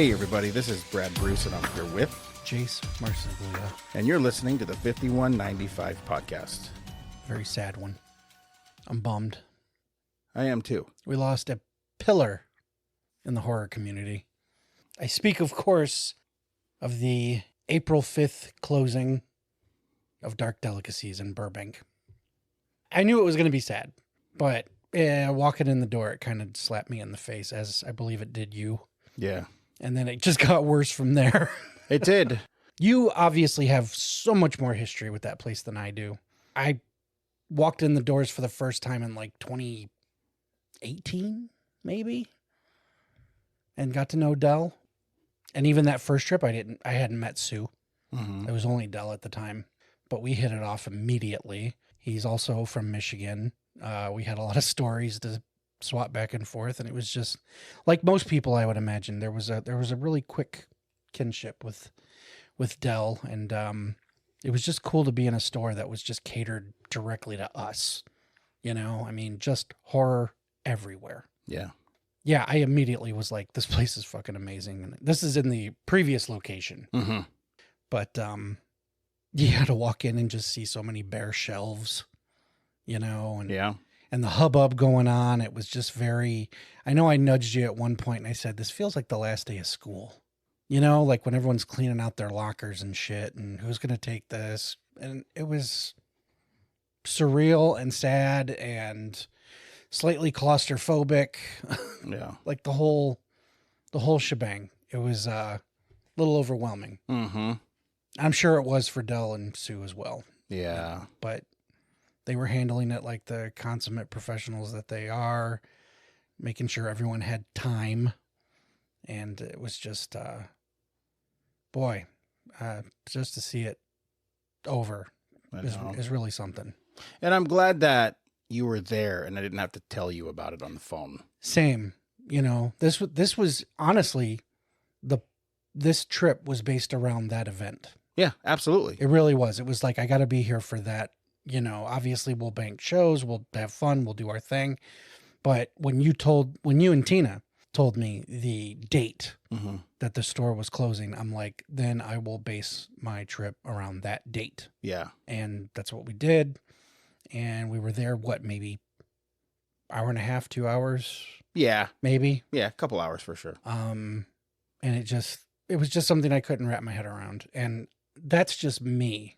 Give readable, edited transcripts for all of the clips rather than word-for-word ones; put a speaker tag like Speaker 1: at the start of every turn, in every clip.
Speaker 1: Hey everybody, this is Brad Bruce and I'm here with
Speaker 2: Jace Marsaglia.
Speaker 1: and you're listening to the 5195 podcast.
Speaker 2: Very sad one. I'm bummed.
Speaker 1: I am too.
Speaker 2: We lost a pillar in the horror community. I speak, of course, of the April 5th closing of Dark Delicacies in Burbank. I knew it was going to be sad, but walking in the door, it kind of slapped me in the face, as I believe it did you.
Speaker 1: Yeah.
Speaker 2: And then it just got worse from there.
Speaker 1: It did.
Speaker 2: You obviously have so much more history with that place than I do. I walked in the doors for the first time in like 2018, maybe, and got to know Dell. And even that first trip, I hadn't met Sue.
Speaker 1: Mm-hmm.
Speaker 2: It was only Dell at the time, but we hit it off immediately. He's also from Michigan. We had a lot of stories to swap back and forth, and it was just like most people, I would imagine. There was a really quick kinship with Dell, and it was just cool to be in a store that was just catered directly to us. You know, I mean, just horror everywhere.
Speaker 1: Yeah.
Speaker 2: Yeah, I immediately was like, this place is fucking amazing. And this is in the previous location.
Speaker 1: Mm-hmm.
Speaker 2: But you had to walk in and just see so many bare shelves, you know, and
Speaker 1: Yeah.
Speaker 2: and the hubbub going on. It was just very, I know I nudged you at one point and I said, this feels like the last day of school, you know, like when everyone's cleaning out their lockers and shit and who's going to take this. And it was surreal and sad and slightly claustrophobic.
Speaker 1: Yeah.
Speaker 2: Like the whole shebang. It was a little overwhelming.
Speaker 1: Mm-hmm.
Speaker 2: I'm sure it was for Dell and Sue as well.
Speaker 1: Yeah.
Speaker 2: But they were handling it like the consummate professionals that they are, making sure everyone had time. And it was just, just to see it over is really something.
Speaker 1: And I'm glad that you were there and I didn't have to tell you about it on the phone.
Speaker 2: Same, you know, this was honestly, this trip was based around that event.
Speaker 1: Yeah, absolutely.
Speaker 2: It really was. It was like, I got to be here for that. You know, obviously we'll bank shows, we'll have fun, we'll do our thing. But when you and Tina told me the date
Speaker 1: Mm-hmm.
Speaker 2: that the store was closing, I'm like, then I will base my trip around that date.
Speaker 1: Yeah.
Speaker 2: And that's what we did. And we were there, maybe hour and a half, 2 hours,
Speaker 1: Yeah.
Speaker 2: maybe.
Speaker 1: Yeah. A couple hours for sure.
Speaker 2: And it was just something I couldn't wrap my head around. And that's just me.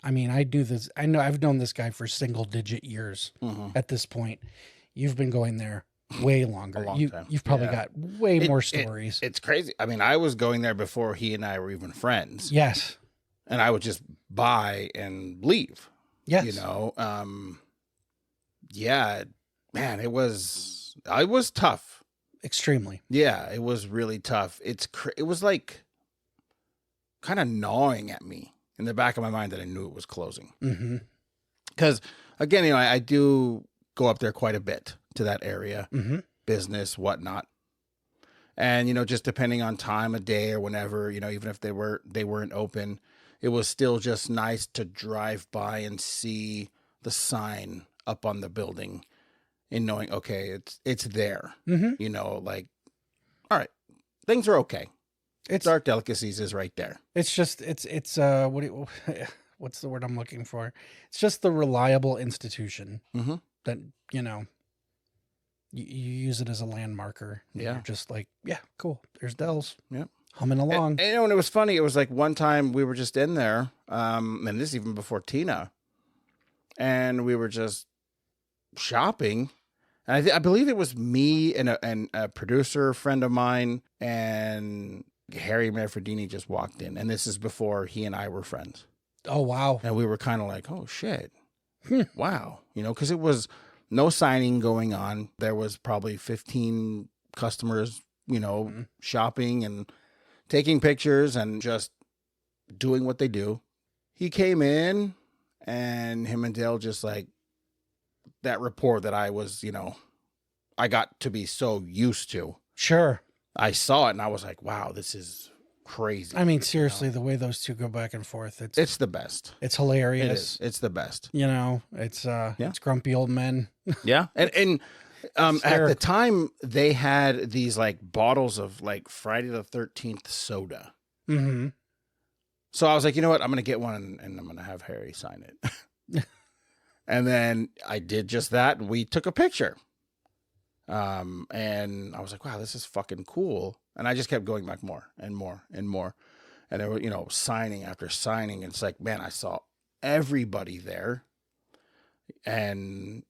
Speaker 2: I mean, I do this. I know I've known this guy for single digit years at this point. You've been going there way longer.
Speaker 1: A long time.
Speaker 2: You've probably got way more stories.
Speaker 1: It's crazy. I mean, I was going there before he and I were even friends.
Speaker 2: Yes.
Speaker 1: And I would just buy and leave.
Speaker 2: Yes.
Speaker 1: You know, yeah, man, it was tough.
Speaker 2: Extremely.
Speaker 1: Yeah, it was really tough. It was like kind of gnawing at me in the back of my mind that I knew it was closing.
Speaker 2: Mm-hmm.
Speaker 1: Because again, you know, I do go up there quite a bit to that area, business, whatnot. And, you know, just depending on time of day or whenever, you know, even if they weren't open, it was still just nice to drive by and see the sign up on the building and knowing, okay, it's there, you know, like, all right, things are okay. It's Dark Delicacies is right there.
Speaker 2: It's just, what's the word I'm looking for? It's just the reliable institution that, you know, you use it as a landmarker.
Speaker 1: Yeah.
Speaker 2: You're just like, yeah, cool. There's Dell's.
Speaker 1: Yeah.
Speaker 2: Humming along.
Speaker 1: And you know, and it was funny. It was like one time we were just in there, and this is even before Tina, and we were just shopping. And I believe it was me and a producer friend of mine, and Harry Manfredini just walked in. And this is before he and I were friends.
Speaker 2: Oh, wow.
Speaker 1: And we were kind of like, oh, shit. Wow. You know, because it was no signing going on. There was probably 15 customers, you know, shopping and taking pictures and just doing what they do. He came in and him and Dale just like that rapport that I was, you know, I got to be so used to.
Speaker 2: Sure.
Speaker 1: I saw it and I was like, wow, this is crazy.
Speaker 2: I mean, seriously, the way those two go back and forth,
Speaker 1: it's the best.
Speaker 2: It's hilarious.
Speaker 1: It is. It's the best.
Speaker 2: You know, it's grumpy old men.
Speaker 1: Yeah. And At the
Speaker 2: Hysterical.
Speaker 1: time, they had these like bottles of like Friday the 13th soda.
Speaker 2: Mm-hmm.
Speaker 1: So I was like, you know what? I'm going to get one and I'm going to have Harry sign it. And then I did just that. And we took a picture. And I was like, wow, this is fucking cool. And I just kept going back more and more and more. And there were, you know, signing after signing. And it's like, man, I saw everybody there. And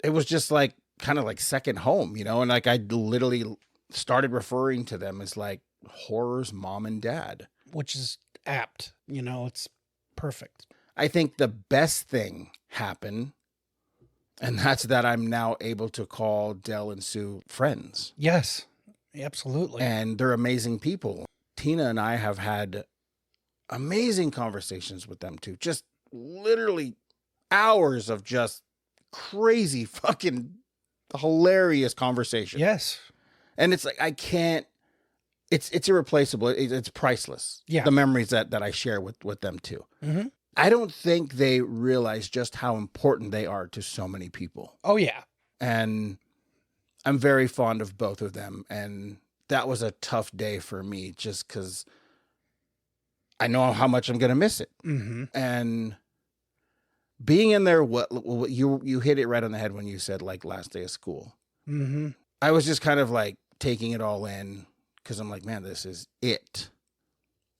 Speaker 1: it was just like, kind of like second home, you know? And like, I literally started referring to them as like Horror's mom and dad.
Speaker 2: Which is apt. You know, it's perfect.
Speaker 1: I think the best thing happened, and that's that I'm now able to call Del and Sue friends.
Speaker 2: Yes, absolutely.
Speaker 1: And they're amazing people. Tina and I have had amazing conversations with them too. Just literally hours of just crazy fucking hilarious conversation.
Speaker 2: Yes.
Speaker 1: And it's like, I can't, it's irreplaceable. It's priceless.
Speaker 2: Yeah.
Speaker 1: The memories that I share with them too.
Speaker 2: Mm-hmm.
Speaker 1: I don't think they realize just how important they are to so many people.
Speaker 2: Oh, yeah.
Speaker 1: And I'm very fond of both of them. And that was a tough day for me just because I know how much I'm going to miss it.
Speaker 2: Mm-hmm.
Speaker 1: And being in there, what you hit it right on the head when you said like last day of school.
Speaker 2: Mm-hmm.
Speaker 1: I was just kind of like taking it all in because I'm like, man, this is it.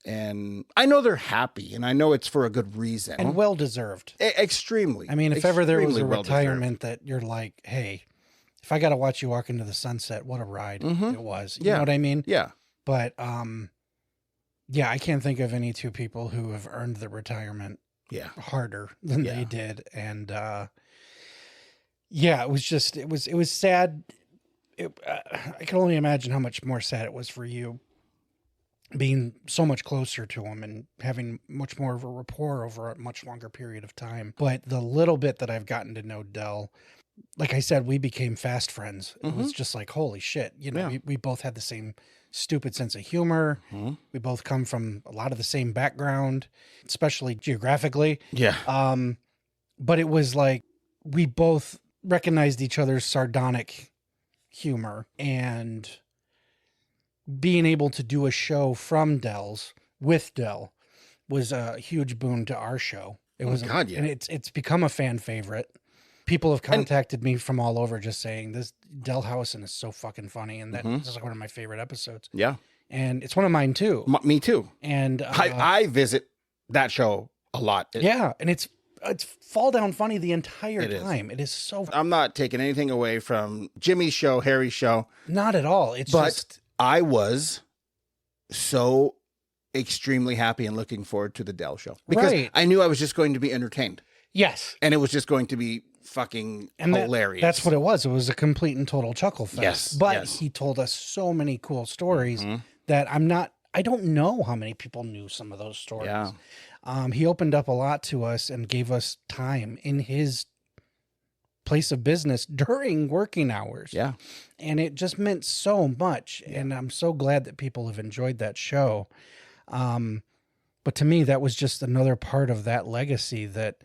Speaker 1: And I know they're happy and I know it's for a good reason.
Speaker 2: And well-deserved.
Speaker 1: Extremely.
Speaker 2: I mean, if ever there was a
Speaker 1: well-deserved.
Speaker 2: retirement that you're like, hey, if I got to watch you walk into the sunset, what a ride it was. You know what I mean?
Speaker 1: Yeah.
Speaker 2: But, yeah, I can't think of any two people who have earned the retirement harder than they did. And, yeah, it was just, it was sad. I can only imagine how much more sad it was for you being so much closer to him and having much more of a rapport over a much longer period of time. But the little bit that I've gotten to know Del, like I said, we became fast friends. It was just like, holy shit. You know, we both had the same stupid sense of humor. We both come from a lot of the same background, especially geographically.
Speaker 1: Yeah.
Speaker 2: But it was like, we both recognized each other's sardonic humor, and being able to do a show from Del's with Del was a huge boon to our show. It was,
Speaker 1: God, yeah.
Speaker 2: And it's become a fan favorite. People have contacted me from all over just saying this Del Howison is so fucking funny. And that is like one of my favorite episodes.
Speaker 1: Yeah.
Speaker 2: And it's one of mine too.
Speaker 1: Me too.
Speaker 2: And
Speaker 1: I visit that show a lot.
Speaker 2: Yeah. And it's fall down funny the entire time. It is so.
Speaker 1: I'm not taking anything away from Jimmy's show, Harry's show.
Speaker 2: Not at all. It's just.
Speaker 1: I was so extremely happy and looking forward to the Del show because I knew I was just going to be entertained.
Speaker 2: Yes.
Speaker 1: And it was just going to be fucking hilarious.
Speaker 2: That's what it was. It was a complete and total chuckle fest.
Speaker 1: Yes.
Speaker 2: But he told us so many cool stories that I don't know how many people knew some of those stories.
Speaker 1: Yeah.
Speaker 2: He opened up a lot to us and gave us time in his place of business during working hours.
Speaker 1: Yeah.
Speaker 2: And it just meant so much. Yeah. And I'm so glad that people have enjoyed that show. But to me, that was just another part of that legacy that,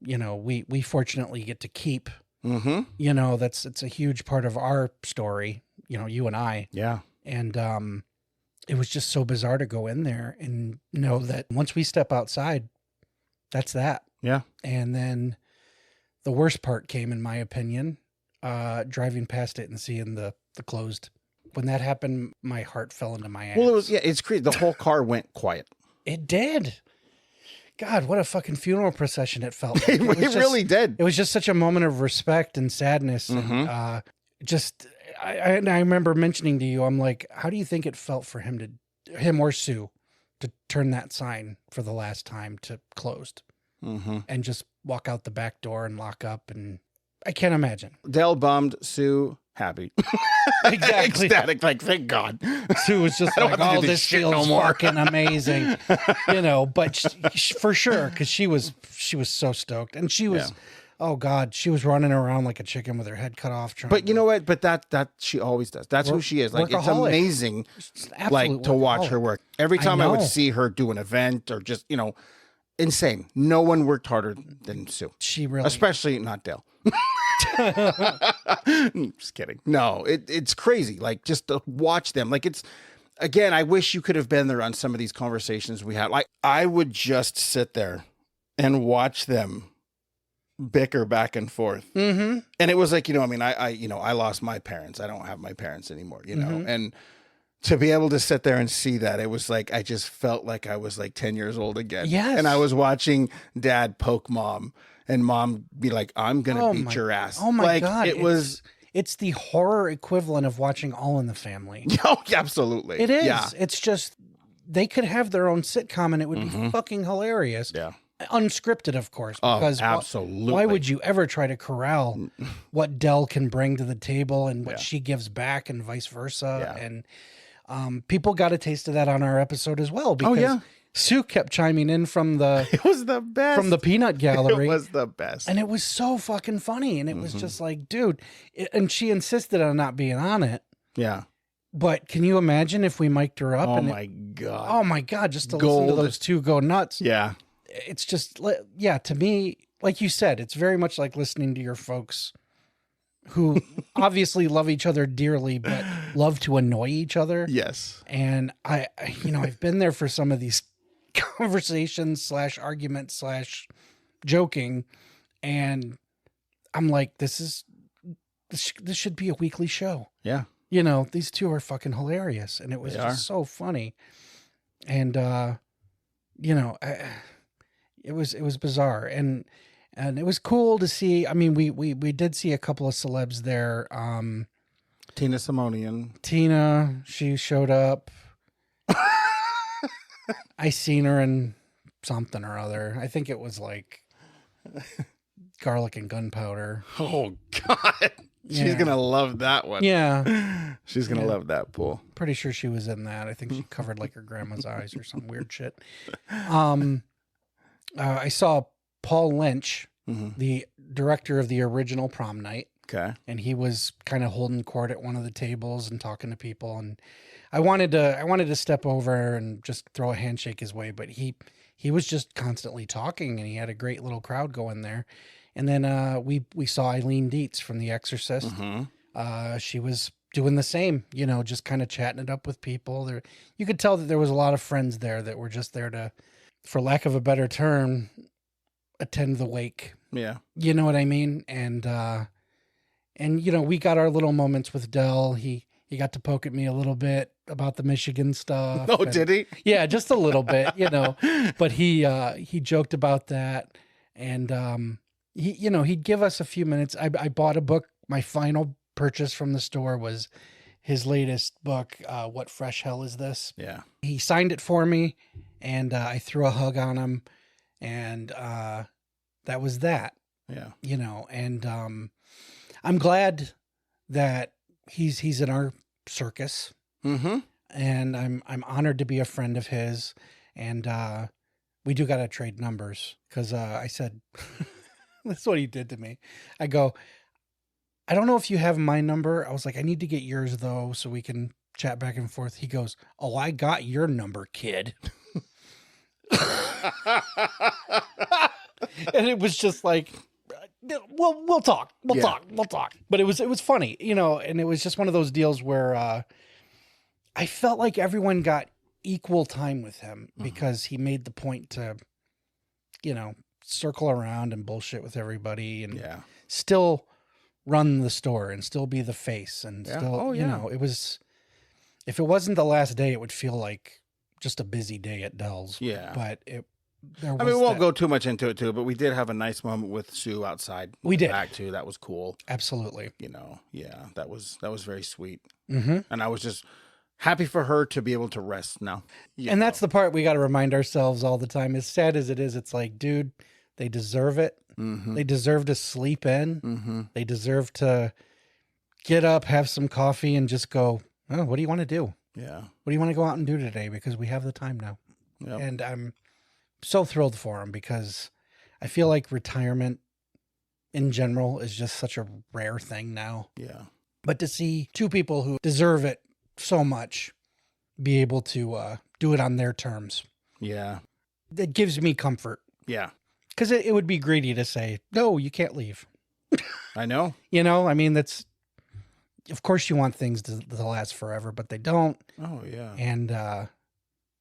Speaker 2: you know, we fortunately get to keep. You know, it's a huge part of our story, you know, you and I.
Speaker 1: Yeah.
Speaker 2: And it was just so bizarre to go in there and know that once we step outside, that's that.
Speaker 1: Yeah.
Speaker 2: And then the worst part came, in my opinion, driving past it and seeing the closed. When that happened, my heart fell into my ass.
Speaker 1: Well, it's crazy. The whole car went quiet.
Speaker 2: It did. God, what a fucking funeral procession it felt like.
Speaker 1: It really did.
Speaker 2: It was just such a moment of respect and sadness. And I remember mentioning to you, I'm like, how do you think it felt for him or Sue to turn that sign for the last time to closed and just walk out the back door and lock up? And I can't imagine.
Speaker 1: Del bummed, Sue happy.
Speaker 2: Exactly.
Speaker 1: Ecstatic, like, thank God.
Speaker 2: Sue was just like, oh, this feels fucking amazing. You know, but for sure, because she was so stoked. And she was, oh God, she was running around like a chicken with her head cut off.
Speaker 1: But you know what? But that she always does. That's who she is. Like, it's amazing, like, to watch her work. Every time I would see her do an event or just, you know, insane. No one worked harder than Sue.
Speaker 2: She really,
Speaker 1: especially not Del. Just kidding. No, it's crazy. Like, just to watch them. Like, it's, again, I wish you could have been there on some of these conversations we had. Like, I would just sit there and watch them bicker back and forth.
Speaker 2: Mm-hmm.
Speaker 1: And it was like, I mean, I lost my parents. I don't have my parents anymore, and to be able to sit there and see that, it was like, I just felt like I was like 10 years old again.
Speaker 2: Yes.
Speaker 1: And I was watching Dad poke Mom and Mom be like, I'm going to beat your ass.
Speaker 2: Oh my God.
Speaker 1: It's
Speaker 2: the horror equivalent of watching All in the Family.
Speaker 1: Oh, absolutely.
Speaker 2: It is.
Speaker 1: Yeah.
Speaker 2: It's just, they could have their own sitcom and it would be fucking hilarious.
Speaker 1: Yeah.
Speaker 2: Unscripted, of course.
Speaker 1: Because absolutely.
Speaker 2: Why would you ever try to corral what Dell can bring to the table and what she gives back and vice versa?
Speaker 1: Yeah.
Speaker 2: And people got a taste of that on our episode as well. Because Sue kept chiming in from the
Speaker 1: it was the best
Speaker 2: from the peanut gallery.
Speaker 1: It was the best,
Speaker 2: and it was so fucking funny. And it was just like, dude. And she insisted on not being on it.
Speaker 1: Yeah.
Speaker 2: But can you imagine if we mic'd her up?
Speaker 1: Oh my God.
Speaker 2: Oh my God! Just to listen to those two go nuts.
Speaker 1: Yeah.
Speaker 2: It's just, to me, like you said, it's very much like listening to your folks who obviously love each other dearly, but love to annoy each other.
Speaker 1: Yes.
Speaker 2: And I've been there for some of these conversations / arguments / joking. And I'm like, this should be a weekly show.
Speaker 1: Yeah.
Speaker 2: These two are fucking hilarious. And it was just so funny. And, it was bizarre and it was cool to see. I mean, we did see a couple of celebs there.
Speaker 1: Tina Simonian.
Speaker 2: Tina, she showed up. I seen her in something or other. I think it was like garlic and gunpowder.
Speaker 1: Oh God. She's going to love that one.
Speaker 2: Yeah.
Speaker 1: She's going to love that pool.
Speaker 2: Pretty sure she was in that. I think she covered like her grandma's eyes or some weird shit. I saw Paul Lynch, the director of the original Prom Night.
Speaker 1: Okay.
Speaker 2: And he was kind of holding court at one of the tables and talking to people. And I wanted to step over and just throw a handshake his way, but he was just constantly talking and he had a great little crowd going there. And then we saw Eileen Dietz from The Exorcist. She was doing the same, just kind of chatting it up with people. There, you could tell that there was a lot of friends there that were just there to, for lack of a better term, attend the wake.
Speaker 1: Yeah.
Speaker 2: You know what I mean? And we got our little moments with Dell. He got to poke at me a little bit about the Michigan stuff.
Speaker 1: Oh, did he?
Speaker 2: Yeah, just a little bit, but he joked about that. And, he'd give us a few minutes. I bought a book. My final purchase from the store was his latest book, What Fresh Hell Is This?
Speaker 1: Yeah.
Speaker 2: He signed it for me. And I threw a hug on him, and that was that.
Speaker 1: Yeah.
Speaker 2: And I'm glad that he's in our circus. And I'm honored to be a friend of his. And we do got to trade numbers because I said, that's what he did to me. I go, I don't know if you have my number. I was like, I need to get yours though, so we can chat back and forth. He goes, oh, I got your number, kid. And it was just like, we'll talk. We'll talk. But it was funny, and it was just one of those deals where I felt like everyone got equal time with him because he made the point to, circle around and bullshit with everybody and still run the store and still be the face and still, it was, if it wasn't the last day, it would feel like just a busy day at Dell's. Yeah. But we
Speaker 1: won't go too much into it too, but we did have a nice moment with Sue outside.
Speaker 2: We did.
Speaker 1: Back too. That was cool.
Speaker 2: Absolutely.
Speaker 1: That was very sweet. And I was just happy for her to be able to rest now.
Speaker 2: And that's the part we got to remind ourselves all the time. As sad as it is, it's like, dude, they deserve it. They deserve to sleep in. They deserve to get up, have some coffee, and just go, oh, what do you want to do?
Speaker 1: Yeah.
Speaker 2: What do you want to go out and do today? Because we have the time now.
Speaker 1: Yep.
Speaker 2: And I'm so thrilled for him because I feel like retirement in general is just such a rare thing now.
Speaker 1: Yeah.
Speaker 2: But to see two people who deserve it so much be able to do it on their terms.
Speaker 1: Yeah.
Speaker 2: It gives me comfort.
Speaker 1: Yeah.
Speaker 2: Because it would be greedy to say, no, you can't leave.
Speaker 1: I know.
Speaker 2: You know, I mean, of course you want things to last forever, but they don't.
Speaker 1: Oh yeah.
Speaker 2: And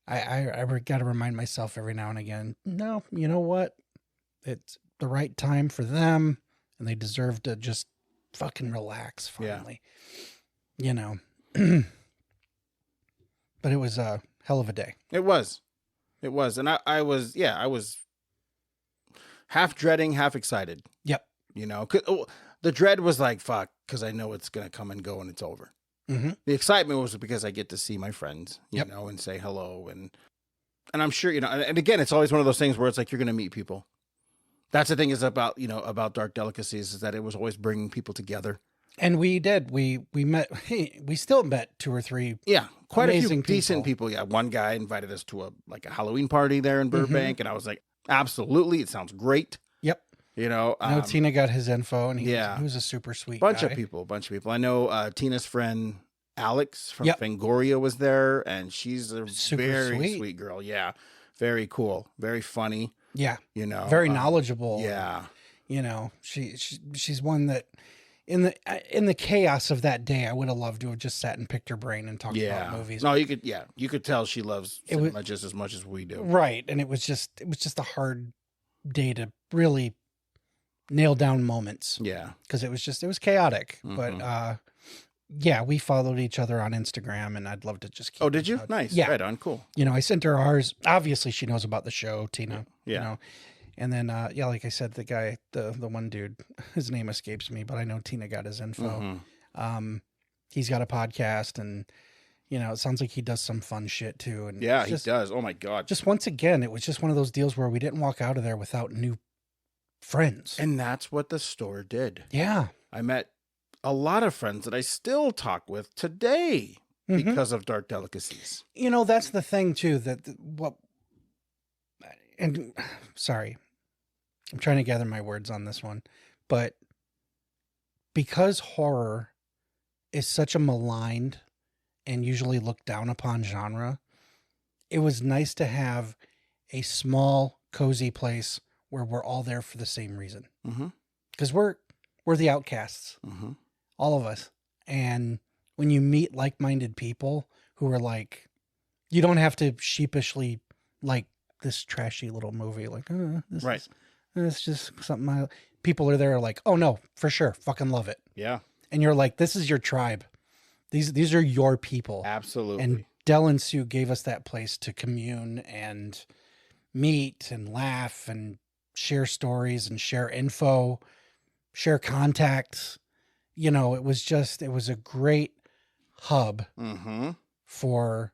Speaker 2: I got to remind myself every now and again, no, you know what? It's the right time for them, and they deserve to just fucking relax finally. Yeah. You know. But it was a hell of a day.
Speaker 1: It was. And I was half dreading, half excited.
Speaker 2: Yep.
Speaker 1: You know, the dread was like, fuck, because I know it's going to come and go and it's over.
Speaker 2: Mm-hmm.
Speaker 1: The excitement was because I get to see my friends, you know, and say hello. And I'm sure, you know, and again, it's always one of those things where it's like, you're going to meet people. That's the thing is about, you know, about Dark Delicacies is that it was always bringing people together.
Speaker 2: And we did. We met. Hey, we still met 2 or 3.
Speaker 1: Yeah, quite a few
Speaker 2: amazing
Speaker 1: decent people. Yeah, one guy invited us to a Halloween party there in Burbank, and I was like, absolutely, it sounds great.
Speaker 2: Yep.
Speaker 1: You know,
Speaker 2: I know Tina got his info, and he was a super sweet
Speaker 1: bunch
Speaker 2: guy.
Speaker 1: of people. I know Tina's friend Alex from Fangoria was there, and she's a
Speaker 2: super
Speaker 1: very sweet girl. Yeah, very cool, very funny.
Speaker 2: Yeah,
Speaker 1: you know,
Speaker 2: very knowledgeable.
Speaker 1: Yeah,
Speaker 2: you know, she's one that in the chaos of that day, I would have loved to have just sat and picked her brain and talked about movies.
Speaker 1: No, you could tell she loves cinema just as much as we do.
Speaker 2: Right, and it was just a hard day to really nail down moments.
Speaker 1: Yeah,
Speaker 2: because it was chaotic.
Speaker 1: Mm-hmm.
Speaker 2: But yeah, we followed each other on Instagram, and I'd love to just keep.
Speaker 1: Oh, did you? Nice.
Speaker 2: Yeah,
Speaker 1: right on. Cool.
Speaker 2: You know, I sent her ours. Obviously, she knows about the show, Tina.
Speaker 1: Yeah.
Speaker 2: You know, and then like I said, the guy, the one dude, his name escapes me, but I know Tina got his info.
Speaker 1: Mm-hmm.
Speaker 2: He's got a podcast, and you know, it sounds like he does some fun shit too. And
Speaker 1: yeah, he does. Oh my God!
Speaker 2: Just once again, it was just one of those deals where we didn't walk out of there without new friends,
Speaker 1: and that's what the store did.
Speaker 2: Yeah,
Speaker 1: I met a lot of friends that I still talk with today because of Dark Delicacies.
Speaker 2: You know, that's the thing too, and sorry, I'm trying to gather my words on this one, but because horror is such a maligned and usually looked down upon genre, it was nice to have a small, cozy place where we're all there for the same reason. Because we're the outcasts. All of us. And when you meet like-minded people who are like, you don't have to sheepishly like this trashy little movie. Like, it's just something people are there like, oh no, for sure. Fucking love it.
Speaker 1: Yeah.
Speaker 2: And you're like, this is your tribe. These are your people.
Speaker 1: Absolutely.
Speaker 2: And Del and Sue gave us that place to commune and meet and laugh and share stories and share info, share contacts. You know, it was a great hub for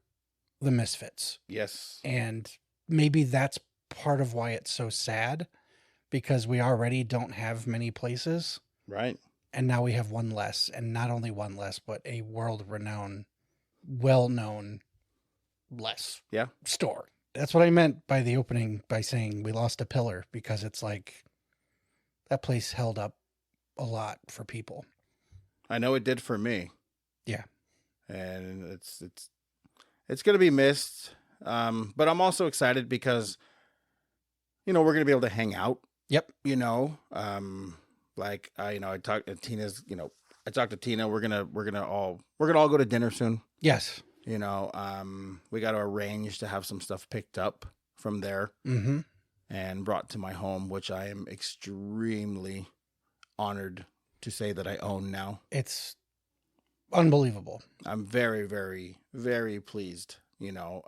Speaker 2: the Misfits.
Speaker 1: Yes.
Speaker 2: And maybe that's part of why it's so sad, because we already don't have many places.
Speaker 1: Right.
Speaker 2: And now we have one less, and not only one less, but a world-renowned, well-known less store. That's what I meant by the opening, by saying we lost a pillar, because it's like that place held up a lot for people.
Speaker 1: I know it did for me.
Speaker 2: Yeah.
Speaker 1: And it's going to be missed. But I'm also excited because, you know, we're going to be able to hang out.
Speaker 2: Yep.
Speaker 1: You know, I talked to Tina's, you know, I talked to Tina. We're gonna all go to dinner soon.
Speaker 2: Yes.
Speaker 1: You know, we got to arrange to have some stuff picked up from there and brought to my home, which I am extremely honored to say that I own now.
Speaker 2: It's unbelievable.
Speaker 1: I'm very, very, very pleased, you know.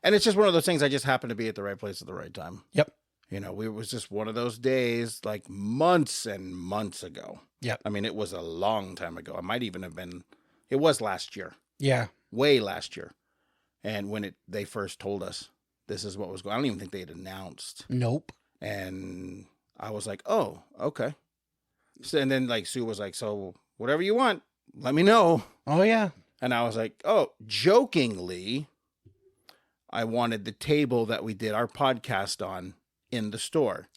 Speaker 1: And it's just one of those things. I just happened to be at the right place at the right time.
Speaker 2: Yep.
Speaker 1: You know, it was just one of those days like months and months ago.
Speaker 2: Yep.
Speaker 1: I mean, it was a long time ago. It might even have been, it was last year.
Speaker 2: Yeah.
Speaker 1: Way last year. And when they first told us this is what was going on, I don't even think they had announced.
Speaker 2: Nope.
Speaker 1: And I was like, oh, okay. So, and then like Sue was like, so whatever you want, let me know.
Speaker 2: Oh, yeah.
Speaker 1: And I was like, oh, jokingly, I wanted the table that we did our podcast on in the store,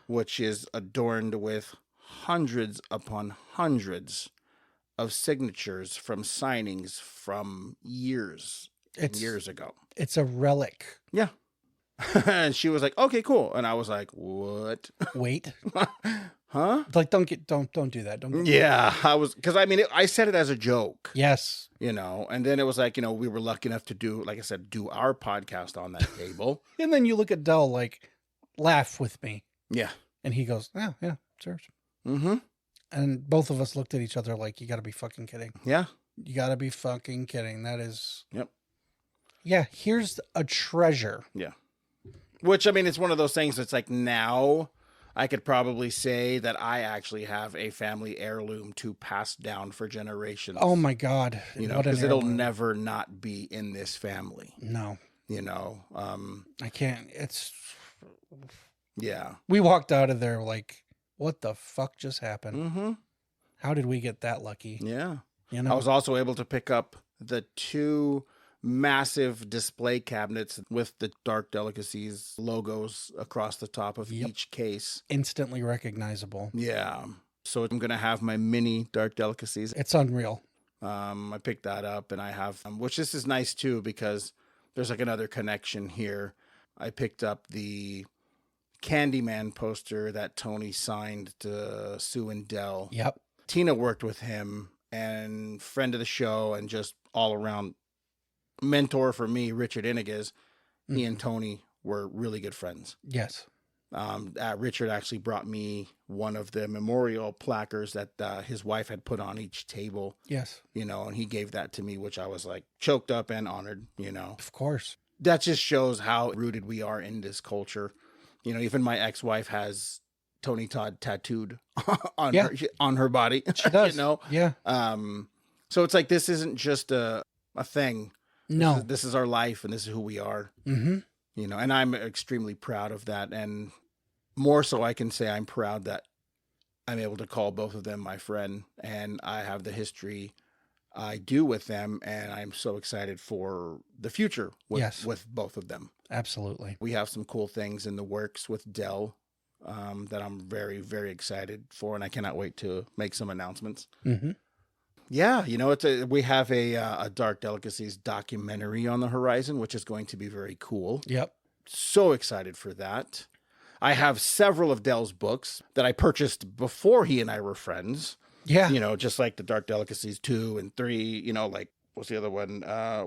Speaker 1: which is adorned with hundreds upon hundreds of signatures from signings from years ago.
Speaker 2: It's a relic.
Speaker 1: Yeah. And she was like, okay, cool. And I was like, what?
Speaker 2: Wait.
Speaker 1: Huh?
Speaker 2: Like, don't do that. Don't get
Speaker 1: Yeah, because I mean, I said it as a joke.
Speaker 2: Yes.
Speaker 1: And then it was like, we were lucky enough to do, like I said, do our podcast on that table.
Speaker 2: And then you look at Dell like, laugh with me.
Speaker 1: Yeah.
Speaker 2: And he goes, yeah, sure.
Speaker 1: Mm-hmm.
Speaker 2: And both of us looked at each other like, you got to be fucking kidding.
Speaker 1: Yeah.
Speaker 2: You got to be fucking kidding. That is.
Speaker 1: Yep.
Speaker 2: Yeah, here's a treasure.
Speaker 1: Yeah. Which, I mean, it's one of those things that's like now I could probably say that I actually have a family heirloom to pass down for generations.
Speaker 2: Oh my God.
Speaker 1: Because it'll never not be in this family.
Speaker 2: No.
Speaker 1: I
Speaker 2: can't. It's.
Speaker 1: Yeah.
Speaker 2: We walked out of there like, what the fuck just happened?
Speaker 1: Mm-hmm.
Speaker 2: How did we get that lucky?
Speaker 1: Yeah. I was also able to pick up the 2 massive display cabinets with the Dark Delicacies logos across the top of each case.
Speaker 2: Instantly recognizable.
Speaker 1: Yeah. So I'm going to have my mini Dark Delicacies.
Speaker 2: It's unreal.
Speaker 1: I picked that up and I have, which this is nice too, because there's like another connection here. I picked up the Candyman poster that Tony signed to Sue and Dell.
Speaker 2: Yep.
Speaker 1: Tina worked with him and friend of the show and just all around mentor for me, Richard Inigas. He and Tony were really good friends.
Speaker 2: Yes.
Speaker 1: Richard actually brought me one of the memorial placards that his wife had put on each table.
Speaker 2: Yes.
Speaker 1: And he gave that to me, which I was like choked up and honored,
Speaker 2: Of course.
Speaker 1: That just shows how rooted we are in this culture. Even my ex-wife has Tony Todd tattooed on her body.
Speaker 2: She does. Yeah.
Speaker 1: So it's like, this isn't just a thing.
Speaker 2: No.
Speaker 1: This is our life and this is who we are.
Speaker 2: Mm-hmm.
Speaker 1: And I'm extremely proud of that. And more so I can say I'm proud that I'm able to call both of them my friend and I have the history I do with them. And I'm so excited for the future with both of them.
Speaker 2: Absolutely. We
Speaker 1: have some cool things in the works with Dell that I'm very, very excited for. And I cannot wait to make some announcements.
Speaker 2: Mm-hmm.
Speaker 1: Yeah, we have a Dark Delicacies documentary on the horizon, which is going to be very cool.
Speaker 2: Yep.
Speaker 1: So excited for that. I have several of Dell's books that I purchased before he and I were friends.
Speaker 2: Yeah.
Speaker 1: Just like the Dark Delicacies 2 and 3, like, what's the other one?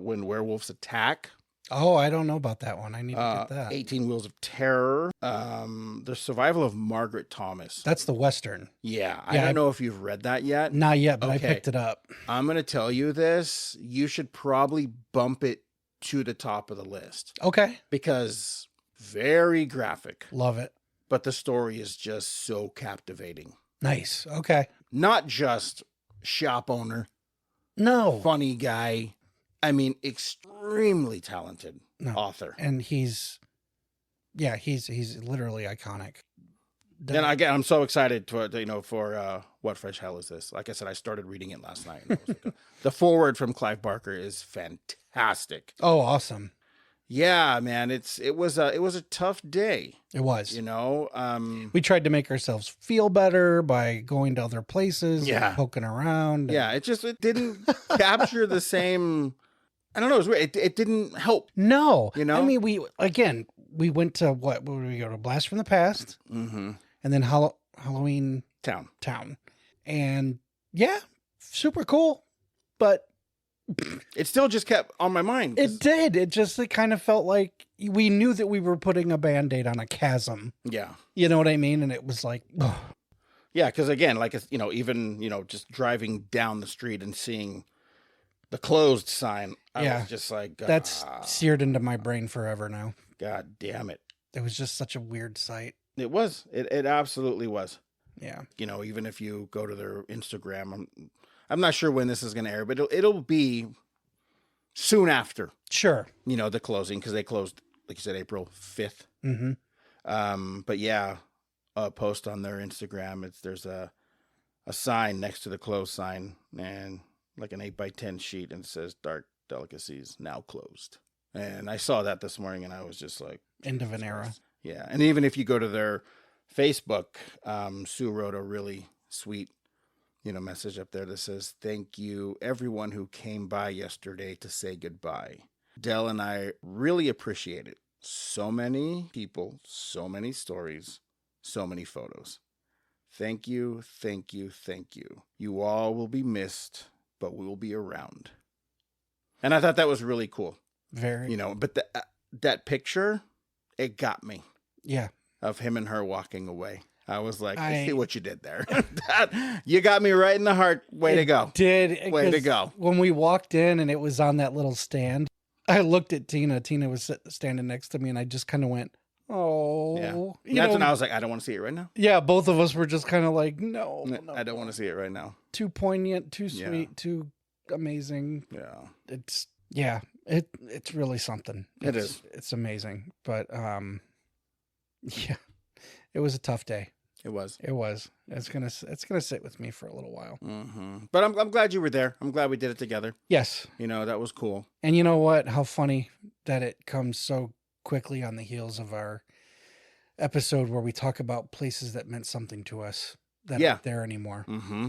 Speaker 1: When Werewolves Attack.
Speaker 2: Oh, I don't know about that one. I need to get that.
Speaker 1: 18 Wheels of Terror. The Survival of Margaret Thomas.
Speaker 2: That's the Western.
Speaker 1: Yeah. I don't know if you've read that yet.
Speaker 2: Not yet, but I picked it up.
Speaker 1: I'm going to tell you this. You should probably bump it to the top of the list.
Speaker 2: Okay.
Speaker 1: Because very graphic.
Speaker 2: Love it.
Speaker 1: But the story is just so captivating.
Speaker 2: Nice. Okay.
Speaker 1: Not just shop owner.
Speaker 2: No.
Speaker 1: Funny guy. I mean, extremely talented author.
Speaker 2: And he's literally iconic.
Speaker 1: And again, I'm so excited for What Fresh Hell Is This? Like I said, I started reading it last night. The foreword from Clive Barker is fantastic.
Speaker 2: Oh, awesome.
Speaker 1: Yeah, man, it was a tough day.
Speaker 2: It was.
Speaker 1: We
Speaker 2: tried to make ourselves feel better by going to other places, poking around.
Speaker 1: Yeah, it didn't capture the same. I don't know. It was weird. It didn't help.
Speaker 2: No, I mean, we went to where did we go to? Blast from the Past,
Speaker 1: mm-hmm.
Speaker 2: and then Halloween Town, and super cool, but
Speaker 1: it still just kept on my mind.
Speaker 2: It did. It kind of felt like we knew that we were putting a Band-Aid on a chasm.
Speaker 1: Yeah.
Speaker 2: You know what I mean? And it was like, oh.
Speaker 1: Yeah, because again, like, even, just driving down the street and seeing the closed sign, I was just like,
Speaker 2: that's seared into my brain forever now.
Speaker 1: God damn it.
Speaker 2: It was just such a weird sight.
Speaker 1: It was. It absolutely was.
Speaker 2: Yeah.
Speaker 1: Even if you go to their Instagram, I'm not sure when this is going to air, but it'll be soon after.
Speaker 2: Sure.
Speaker 1: The closing, because they closed, like you said, April 5th.
Speaker 2: Mm-hmm.
Speaker 1: But yeah, a post on their Instagram. There's a sign next to the closed sign and like an 8x10 sheet, and it says Dark Delicacies now closed. And I saw that this morning and I was just like,
Speaker 2: end of an era.
Speaker 1: Yeah. And even if you go to their Facebook, Sue wrote a really sweet message up there that says, "Thank you everyone who came by yesterday to say goodbye. Dell and I really appreciate it. So many people, so many stories, so many photos. Thank you, thank you, thank you. You all will be missed, but we will be around. And I thought that was really cool.
Speaker 2: Very.
Speaker 1: You know, but that picture, it got me.
Speaker 2: Yeah.
Speaker 1: Of him and her walking away. I was like, I see what you did there. You got me right in the heart. Way to go. Way to go.
Speaker 2: When we walked in and it was on that little stand, I looked at Tina. Tina was standing next to me, and I just kind of went, oh.
Speaker 1: Yeah. That's when I was like, I don't want to see it right now.
Speaker 2: Yeah, both of us were just kind of like, no.
Speaker 1: I don't want to see it right now.
Speaker 2: Too poignant, too sweet, too amazing.
Speaker 1: Yeah.
Speaker 2: It's really something. It's amazing. But yeah, it was a tough day.
Speaker 1: It was.
Speaker 2: It's gonna sit with me for a little while.
Speaker 1: Mm-hmm. But I'm glad you were there. I'm glad we did it together.
Speaker 2: Yes.
Speaker 1: You know, that was cool.
Speaker 2: And you know what? How funny that it comes so quickly on the heels of our episode where we talk about places that meant something to us that aren't there anymore.
Speaker 1: Mm-hmm.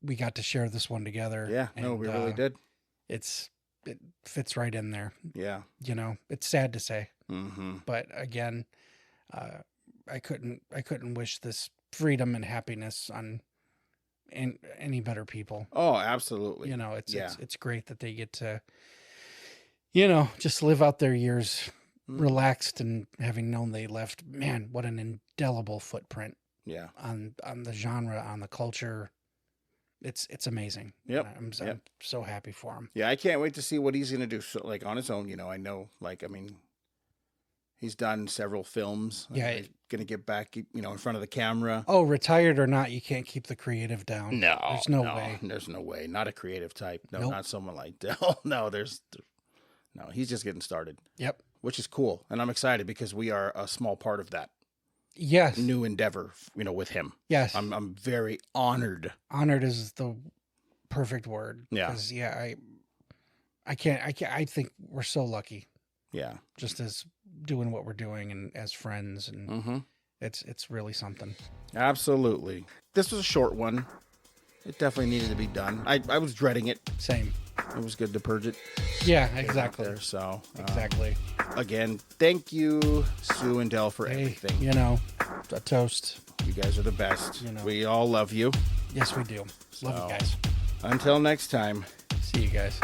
Speaker 2: We got to share this one together.
Speaker 1: Yeah. No, we really did.
Speaker 2: It fits right in there.
Speaker 1: Yeah.
Speaker 2: You know, it's sad to say.
Speaker 1: Mm-hmm.
Speaker 2: But again, I couldn't wish this freedom and happiness on any better people.
Speaker 1: Oh, absolutely.
Speaker 2: You know, it's great that they get to, you know, just live out their years relaxed and having known they left. Man, what an indelible footprint.
Speaker 1: Yeah.
Speaker 2: On the genre, on the culture. It's amazing.
Speaker 1: Yep.
Speaker 2: I'm so happy for him.
Speaker 1: Yeah, I can't wait to see what he's gonna do. So, like on his own, you know, I know, like, I mean, he's done several films.
Speaker 2: Yeah.
Speaker 1: He's going to get back, you know, in front of the camera.
Speaker 2: Oh, retired or not, you can't keep the creative down.
Speaker 1: No.
Speaker 2: There's no way.
Speaker 1: There's no way. Not a creative type. No,
Speaker 2: Nope.
Speaker 1: Not someone like Dell. No, no, he's just getting started.
Speaker 2: Yep.
Speaker 1: Which is cool. And I'm excited because we are a small part of that
Speaker 2: Yes.
Speaker 1: new endeavor, you know, with him.
Speaker 2: Yes.
Speaker 1: I'm very honored.
Speaker 2: Honored is the perfect word.
Speaker 1: Yeah.
Speaker 2: Because, I can't, I think we're so lucky.
Speaker 1: Yeah.
Speaker 2: Just as doing what we're doing and as friends, and it's really something.
Speaker 1: Absolutely. This was a short one. It definitely needed to be done. I was dreading it.
Speaker 2: Same.
Speaker 1: It was good to purge it.
Speaker 2: Yeah, exactly.
Speaker 1: There, so
Speaker 2: Exactly.
Speaker 1: Again, thank you, Sue and Dell, for everything.
Speaker 2: You know, a toast.
Speaker 1: You guys are the best.
Speaker 2: You know.
Speaker 1: We all love you.
Speaker 2: Yes, we do. Love you guys.
Speaker 1: Until next time.
Speaker 2: See you guys.